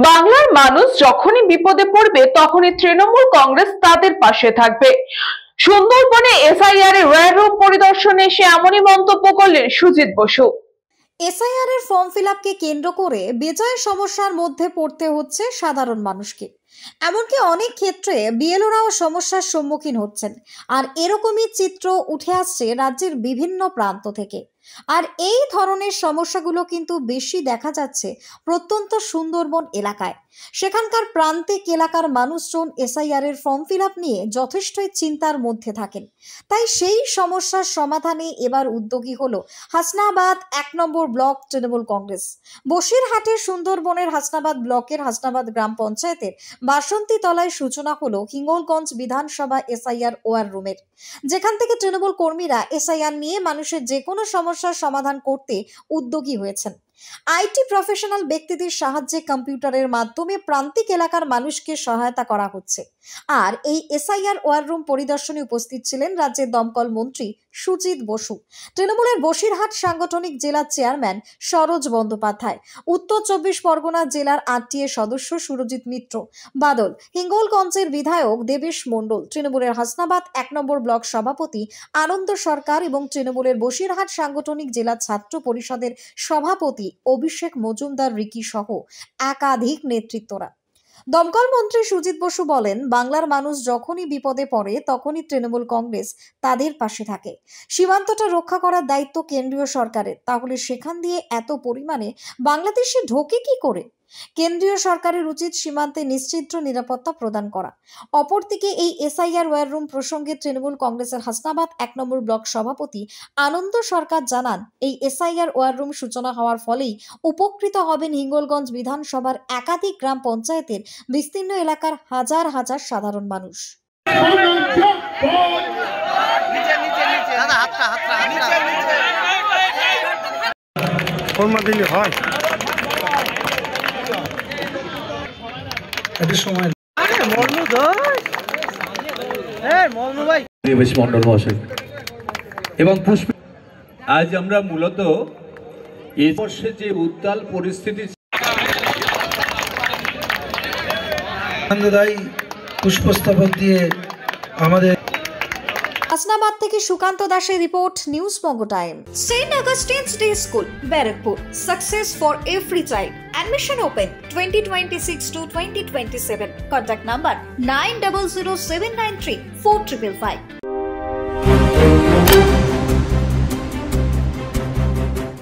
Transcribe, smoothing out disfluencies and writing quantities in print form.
বাংলার মানুষ যখনই বিপদে পড়বে তখনই তৃণমূল কংগ্রেস তাদের পাশে থাকবে। সুন্দরবনে এসআইআর এর ওয়্যার রুম পরিদর্শনে এসে এমনই মন্তব্য করলেন সুজিত বসু। এসআইআর এর ফর্ম ফিলআপকে কেন্দ্র করে বেজায় সমস্যার মধ্যে পড়তে হচ্ছে সাধারণ মানুষকে। এমনকি অনেক ক্ষেত্রে বিএলওরাও সমস্যার সম্মুখীন হচ্ছেন। আর এরকমই চিত্র উঠে আসছে রাজ্যের বিভিন্ন প্রান্ত থেকে। আর এই ধরনের সমস্যাগুলো কিন্তু বেশি দেখা যাচ্ছে প্রত্যন্ত সুন্দরবন এলাকায়। সেখানকার প্রান্তিক এলাকার মানুষজন এসআইআর এর ফর্ম ফিলআপ নিয়ে যথেষ্টই চিন্তার মধ্যে থাকেন। তাই সেই সমস্যার সমাধানে এবার উদ্যোগী হলো হাসনাবাদ ১ নম্বর ব্লক তৃণমূল কংগ্রেস। বসিরহাটের সুন্দরবনের হাসনাবাদ ব্লকের হাসনাবাদ গ্রাম পঞ্চায়েতের বাসন্তী তলায় সূচনা হলো হিঙ্গলগঞ্জ বিধানসভা এসআইআর ওয়ার রুমের, যেখান থেকে তৃণমূল কর্মীরা এসআইআর নিয়ে মানুষের যে কোনো সমস্যার সমাধান করতে উদ্যোগী হয়েছেন। আইটি প্রফেশনাল ব্যক্তিদের সাহায্যে কম্পিউটারের মাধ্যমে প্রান্তিক এলাকার মানুষকে সহায়তা করা হচ্ছে। আর এই এসআইআর ওয়ার রুম পরিদর্শনে উপস্থিত ছিলেন রাজ্যের দমকল মন্ত্রী সুজিত বসু, তৃণমূলের বসিরহাট সাংগঠনিক জেলার চেয়ারম্যান সরোজ বন্দ্যোপাধ্যায়, উত্তর ২৪ পরগনা জেলার আরটিএ সদস্য সুরজিৎ মিত্র বাদল, হিঙ্গলগঞ্জের বিধায়ক দেবেশ মণ্ডল, তৃণমূলের হাসনাবাদ ১ নম্বর ব্লক সভাপতি আনন্দ সরকার এবং তৃণমূলের বসিরহাট সাংগঠনিক জেলা ছাত্র পরিষদের সভাপতি অভিষেক মজুমদার রিকি সহ একাধিক নেতৃত্বরা। দমকল মন্ত্রী সুজিত বসু বলেন, বাংলার মানুষ যখনই বিপদে পড়ে তখনই তৃণমূল কংগ্রেস তাদের পাশে থাকে। সীমান্তটা রক্ষা করার দায়িত্ব কেন্দ্রীয় সরকারের, তাহলে সেখান দিয়ে এত পরিমাণে বাংলাদেশে ঢোকে কি করে? কেন্দ্রীয় সরকারের উচিত সীমান্তে নিশ্চিদ্র নিরাপত্তা প্রদান করা। অপরদিকে এই এসআইআর ওয়্যার রুম প্রসঙ্গে তৃণমূল কংগ্রেসের হাসনাবাদ ১ নম্বর ব্লক সভাপতি আনন্দ সরকার জানান, এই এসআইআর ওয়্যার রুম সূচনা হওয়ার ফলেই উপকৃত হবেন হিঙ্গলগঞ্জ বিধানসভার একাধিক গ্রাম পঞ্চায়েতের বিস্তীর্ণ এলাকার হাজার হাজার সাধারণ মানুষ। এবং আজ আমরা মূলত এই বর্ষে যে উত্তাল পরিস্থিতি পুষ্পস্তবক দিয়ে আমাদের হাসনাবাদ থেকে সুকান্ত দাসের report, news Banga time. Saint Augustine's day school, Barrackpore, success for every child. Admission open 2026 to 2027. Contact number 900793 4555.